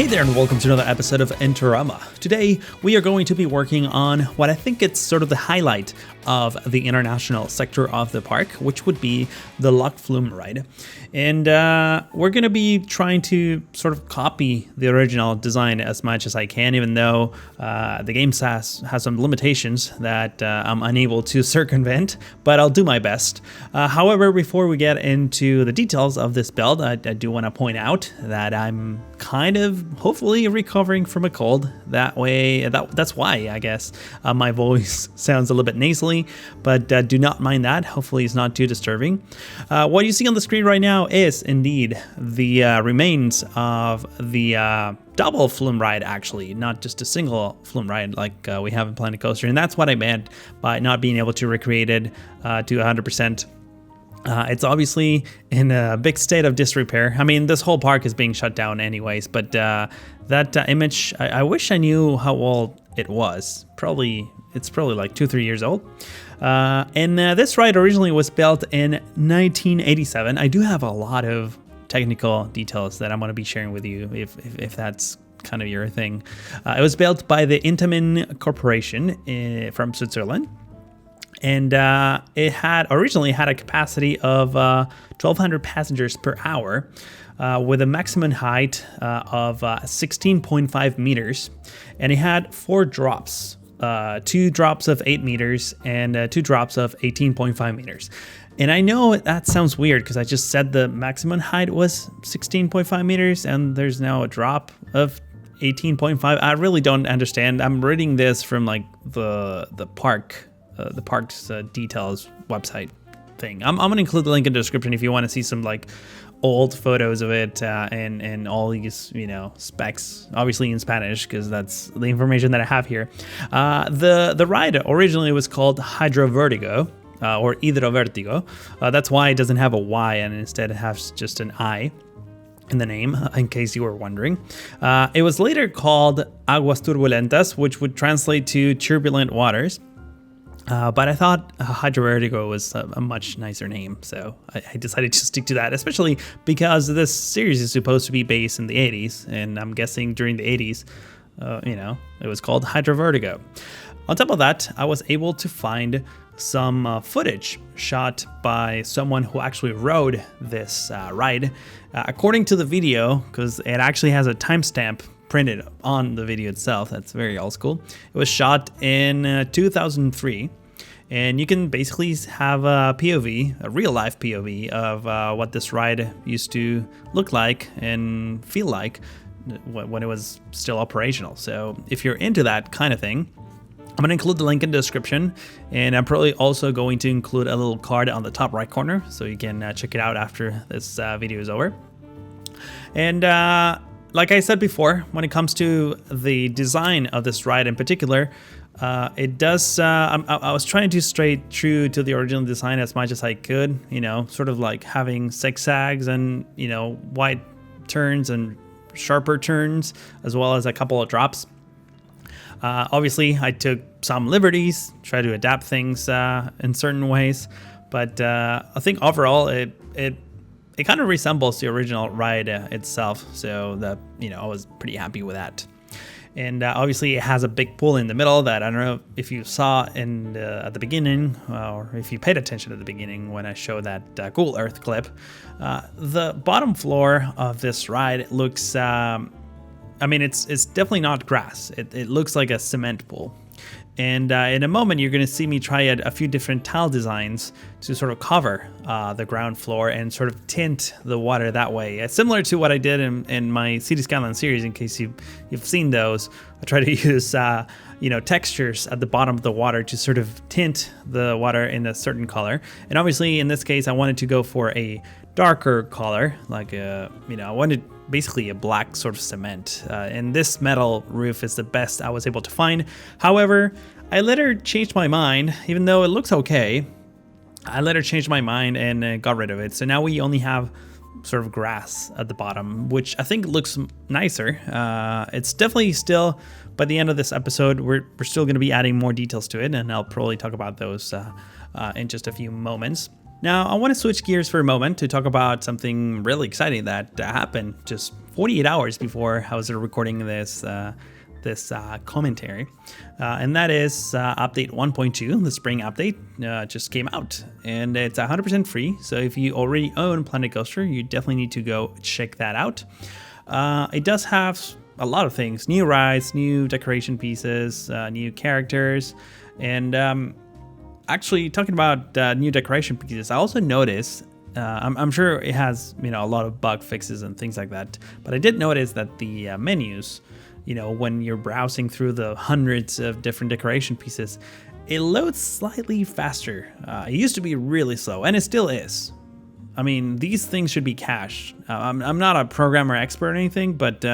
Hey there and welcome to another episode of Interama. Today we are going to be working on what I think it's sort of the highlight of the international sector of the park, which would be the Flume ride. And we're going to be trying to sort of copy the original design as much as I can, even though the game has some limitations that I'm unable to circumvent, but I'll do my best. However, before we get into the details of this build, I do want to point out that I'm kind of hopefully recovering from a cold. That's why I guess my voice sounds a little bit nasally, but do not mind that. Hopefully it's not too disturbing. What you see on the screen right now is indeed the remains of the double Flume ride, actually, not just a single Flume ride like we have in Planet Coaster. And that's what I meant by not being able to recreate it to 100%. It's obviously in a big state of disrepair. I mean, this whole park is being shut down anyways, but that image, I wish I knew how old it was. It's probably like 2-3 years old. And this ride originally was built in 1987. I do have a lot of technical details that I'm going to be sharing with you if that's kind of your thing. It was built by the Interama Corporation from Switzerland. And it originally had a capacity of 1,200 passengers per hour with a maximum height of 16.5 meters. And it had 4 drops, 2 drops of 8 meters and 2 drops of 18.5 meters. And I know that sounds weird because I just said the maximum height was 16.5 meters and there's now a drop of 18.5. I really don't understand. I'm reading this from like the park's details website thing. I'm gonna include the link in the description if you want to see some like old photos of it and all these specs, obviously in Spanish because that's the information that I have here. The ride originally was called Hidrovertigo or Hidrovertigo. That's why it doesn't have a Y and instead it has just an I in the name, in case you were wondering. It was later called Aguas Turbulentas, which would translate to turbulent waters. But I thought Hidrovertigo was a much nicer name, so I decided to stick to that, especially because this series is supposed to be based in the 80s, and I'm guessing during the 80s, it was called Hidrovertigo. On top of that, I was able to find some footage shot by someone who actually rode this ride. According to the video, because it actually has a timestamp printed on the video itself. That's very old school. It was shot in 2003, and you can basically have a POV, a real life POV of what this ride used to look like and feel like when it was still operational. So if you're into that kind of thing, I'm going to include the link in the description, and I'm probably also going to include a little card on the top right corner so you can check it out after this video is over. And like I said before, when it comes to the design of this ride in particular, it does, I was trying to stay true to the original design as much as I could, sort of like having zigzags and, wide turns and sharper turns, as well as a couple of drops. Obviously, I took some liberties, try to adapt things in certain ways, but I think overall it kind of resembles the original ride itself, so that I was pretty happy with that. And obviously it has a big pool in the middle that I don't know if you saw at the beginning, or if you paid attention at the beginning when I showed that Google Earth clip. The bottom floor of this ride looks, it's definitely not grass. It looks like a cement pool. And in a moment, you're going to see me try a few different tile designs to sort of cover the ground floor and sort of tint the water that way. It's similar to what I did in my City Skyline series, in case you've seen those. I try to use textures at the bottom of the water to sort of tint the water in a certain color. And obviously, in this case, I wanted to go for a darker color, like I wanted basically a black sort of cement. And this metal roof is the best I was able to find. However, I later changed my mind, even though it looks okay. I later changed my mind and got rid of it. So now we only have sort of grass at the bottom, which I think looks nicer. It's definitely still, by the end of this episode, we're still going to be adding more details to it, and I'll probably talk about those in just a few moments. Now, I want to switch gears for a moment to talk about something really exciting that happened just 48 hours before I was recording this commentary, and that is update 1.2. The spring update just came out, and it's 100% free. So if you already own Planet Coaster, you definitely need to go check that out. It does have a lot of things: new rides, new decoration pieces, new characters, and actually talking about new decoration pieces, I also noticed. I'm sure it has, a lot of bug fixes and things like that, but I did notice that the menus, when you're browsing through the hundreds of different decoration pieces, it loads slightly faster. It used to be really slow, and it still is. I mean, these things should be cached. I'm not a programmer expert or anything, but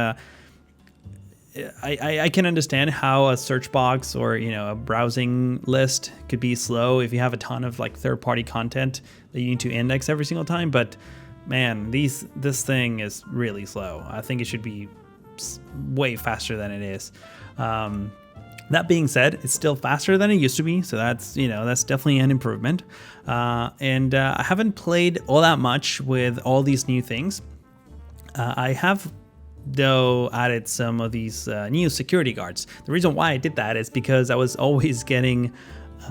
I can understand how a search box or a browsing list could be slow if you have a ton of like third-party content that you need to index every single time. But man, this thing is really slow. I think it should be way faster than it is. That being said, it's still faster than it used to be, so that's definitely an improvement. And I haven't played all that much with all these new things. I have, though, added some of these new security guards. The reason why I did that is because I was always getting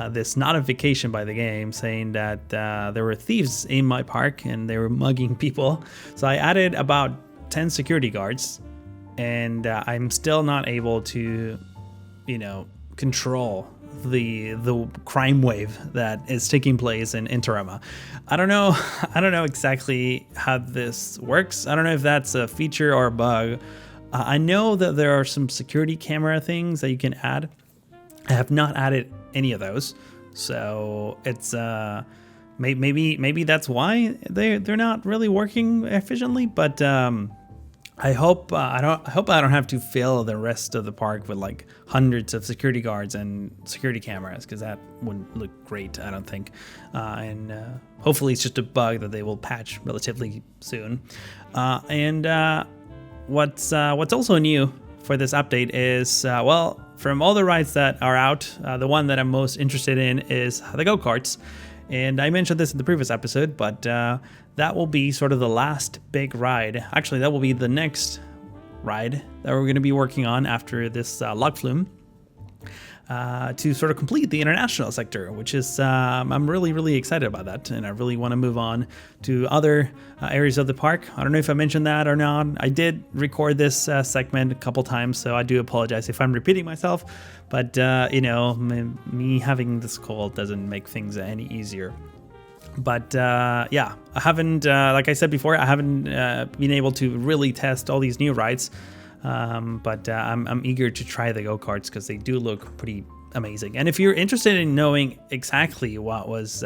this notification by the game saying that there were thieves in my park and they were mugging people. So I added about 10 security guards, and I'm still not able to, control the crime wave that is taking place in Interama. I don't know exactly how this works. I don't know if that's a feature or a bug. I know that there are some security camera things that you can add. I have not added any of those, so it's maybe that's why they're not really working efficiently. But I hope I don't have to fill the rest of the park with like hundreds of security guards and security cameras, because that wouldn't look great, I don't think. And hopefully it's just a bug that they will patch relatively soon. And what's also new for this update is from all the rides that are out, the one that I'm most interested in is the go-karts. And I mentioned this in the previous episode, but that will be sort of the last big ride. Actually, that will be the next ride that we're going to be working on after this Flume, to sort of complete the international sector, which is, I'm really, really excited about that. And I really want to move on to other areas of the park. I don't know if I mentioned that or not. I did record this segment a couple times, so I do apologize if I'm repeating myself. But, me having this cold doesn't make things any easier. But I haven't, like I said before, I haven't been able to really test all these new rides. But I'm eager to try the go-karts because they do look pretty amazing. And if you're interested in knowing exactly what was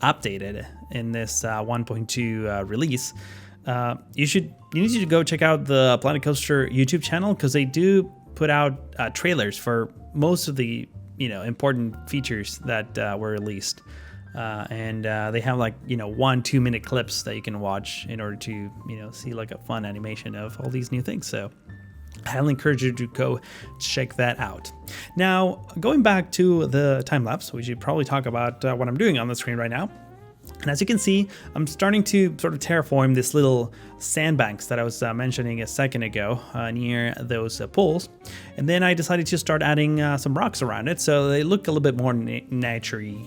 updated in this 1.2 release, you need to go check out the Planet Coaster YouTube channel, because they do put out trailers for most of the important features that were released. And they have 1-2 minute clips that you can watch in order to see like a fun animation of all these new things. So I highly encourage you to go check that out. Now, going back to the time lapse, we should probably talk about what I'm doing on the screen right now. And as you can see, I'm starting to sort of terraform this little sandbanks that I was mentioning a second ago near those pools. And then I decided to start adding some rocks around it, so they look a little bit more naturey.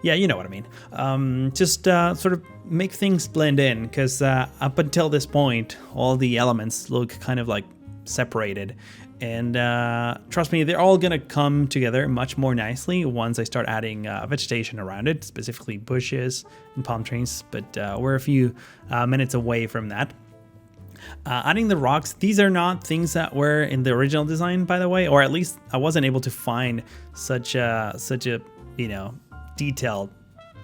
Yeah, you know what I mean. Just sort of make things blend in, because up until this point, all the elements look kind of like separated. And trust me, they're all gonna come together much more nicely once I start adding vegetation around it, specifically bushes and palm trees, but we're a few minutes away from that. Adding the rocks, these are not things that were in the original design, by the way, or at least I wasn't able to find such a detailed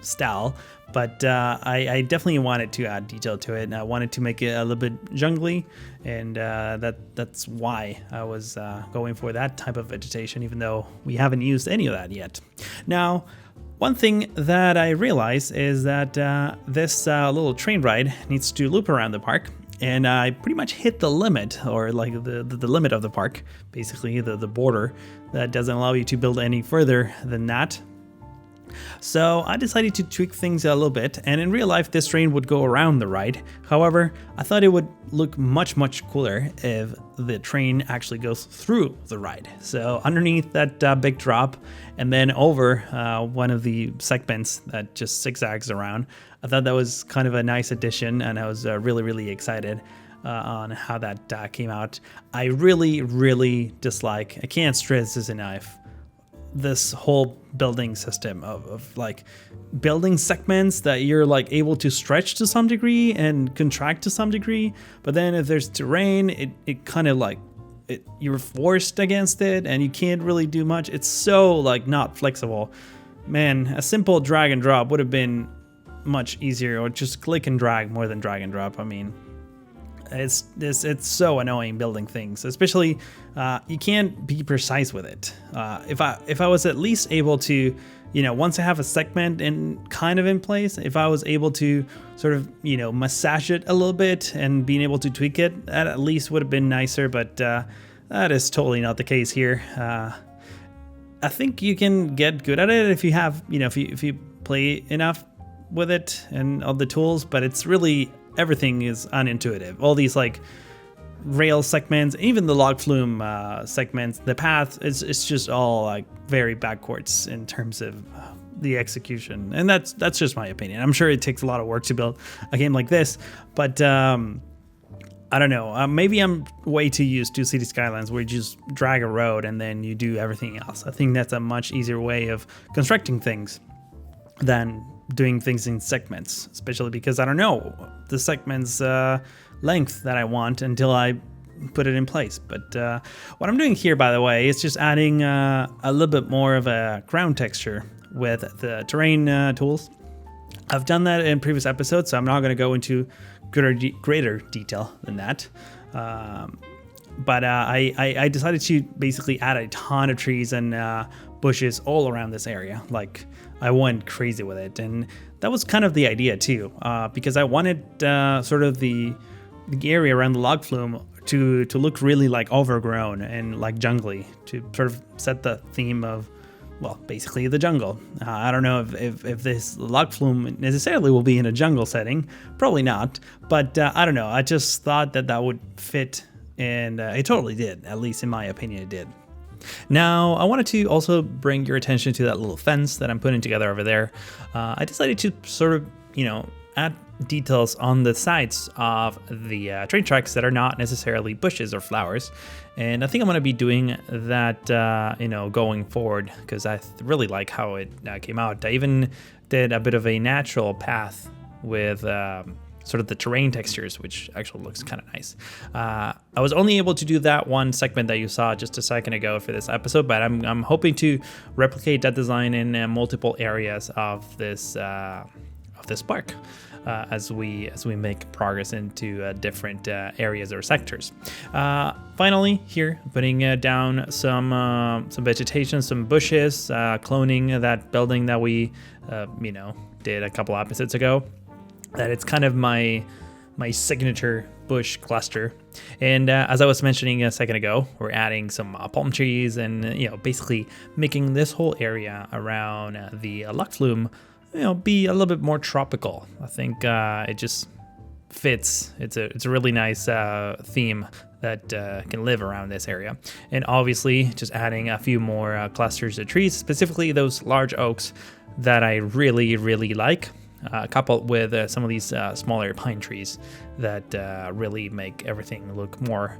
style. But I definitely wanted to add detail to it, and I wanted to make it a little bit jungly, and that's why I was going for that type of vegetation, even though we haven't used any of that yet. Now, one thing that I realized is that this little train ride needs to loop around the park, and I pretty much hit the limit, or like the limit of the park, basically the border that doesn't allow you to build any further than that. So I decided to tweak things a little bit, and in real life this train would go around the ride. However, I thought it would look much cooler if the train actually goes through the ride. So underneath that big drop and then over one of the segments that just zigzags around. I thought that was kind of a nice addition, and I was really excited on how that came out. I really dislike, I can't stress this enough, this whole building system of like building segments that you're like able to stretch to some degree and contract to some degree, but then if there's terrain, it kind of like you're forced against it and you can't really do much. It's so like not flexible. Man, a simple drag and drop would have been much easier, or just click and drag more than drag and drop. I mean, it's so annoying building things, especially you can't be precise with it. If I was at least able to, once I have a segment in place, if I was able to sort of, massage it a little bit and being able to tweak it, that at least would have been nicer, but that is totally not the case here. I think you can get good at it if you have, if you play enough with it and all the tools, but it's really, everything is unintuitive. All these like rail segments, even the log flume segments, the path it's just all like very backwards in terms of the execution, and that's just my opinion. I'm sure it takes a lot of work to build a game like this, but I don't know, maybe I'm way too used to City Skylines where you just drag a road and then you do everything else. I think that's a much easier way of constructing things than doing things in segments, especially because I don't know the segment's length that I want until I put it in place. But what I'm doing here, by the way, is just adding a little bit more of a ground texture with the terrain tools. I've done that in previous episodes, so I'm not going to go into greater detail than that. But I decided to basically add a ton of trees and bushes all around this area. Like, I went crazy with it, and that was kind of the idea too, because I wanted sort of the area around the log flume to look really like overgrown and like jungly, to sort of set the theme of, well, basically the jungle. I don't know if this log flume necessarily will be in a jungle setting, probably not, but I don't know, I just thought that would fit, and it totally did, at least in my opinion it did. Now, I wanted to also bring your attention to that little fence that I'm putting together over there. I decided to sort of, add details on the sides of the train tracks that are not necessarily bushes or flowers. And I think I'm going to be doing that, going forward, because I really like how it came out. I even did a bit of a natural path with sort of the terrain textures, which actually looks kind of nice. I was only able to do that one segment that you saw just a second ago for this episode, but I'm hoping to replicate that design in multiple areas of this park as we make progress into different areas or sectors. Finally, here putting down some vegetation, some bushes, cloning that building that we did a couple episodes ago. That it's kind of my signature bush cluster. And as I was mentioning a second ago, we're adding some palm trees and basically making this whole area around the log flume be a little bit more tropical. I think it just fits. It's a really nice theme that can live around this area. And obviously just adding a few more clusters of trees, specifically those large oaks that I really like. Coupled with some of these smaller pine trees that really make everything look more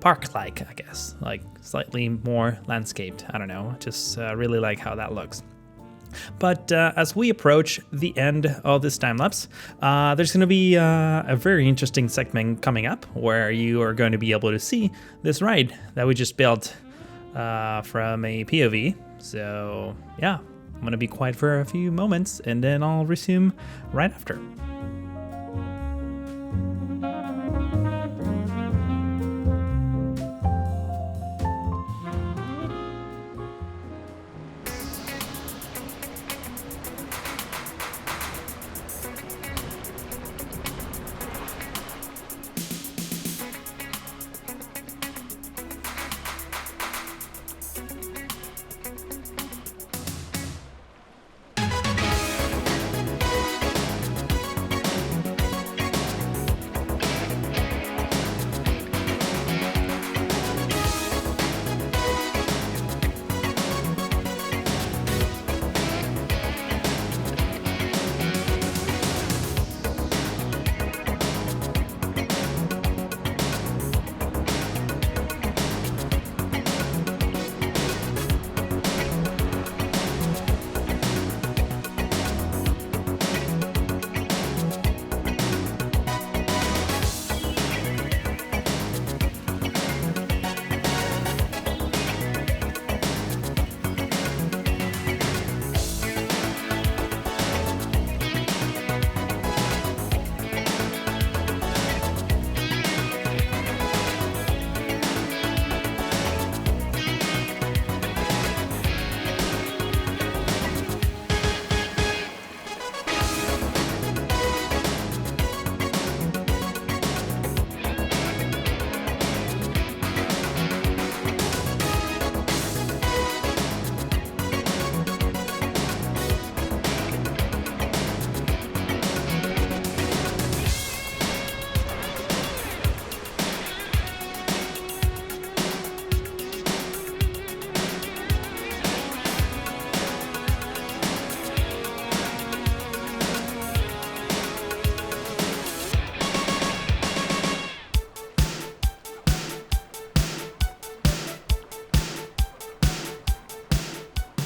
park-like, I guess, like slightly more landscaped. I don't know, just really like how that looks. But as we approach the end of this time lapse, there's going to be a very interesting segment coming up where you are going to be able to see this ride that we just built from a POV. So yeah, I'm going to be quiet for a few moments and then I'll resume right after.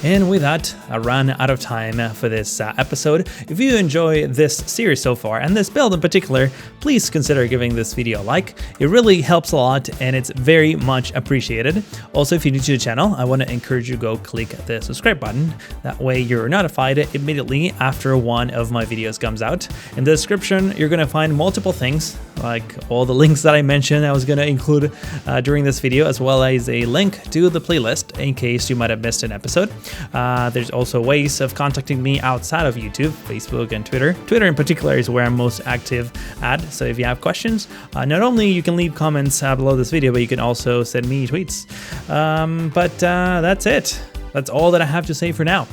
And with that, I ran out of time for this episode. If you enjoy this series so far, and this build in particular, please consider giving this video a like. It really helps a lot, and it's very much appreciated. Also, if you're new to the channel, I want to encourage you to go click the subscribe button. That way you're notified immediately after one of my videos comes out. In the description, you're going to find multiple things, like all the links that I mentioned I was going to include during this video, as well as a link to the playlist in case you might have missed an episode. There's also ways of contacting me outside of YouTube, Facebook and Twitter. Twitter in particular is where I'm most active at, so if you have questions, not only you can leave comments below this video, but you can also send me tweets. That's it. That's all that I have to say for now.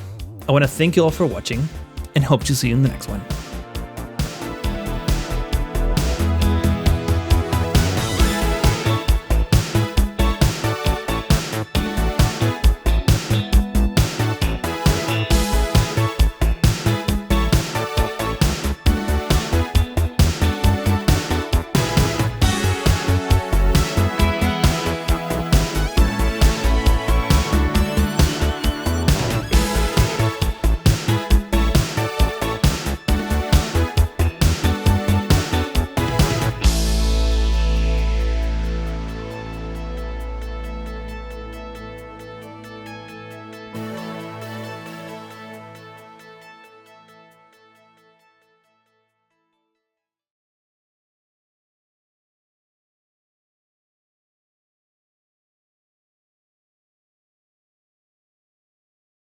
I want to thank you all for watching and hope to see you in the next one.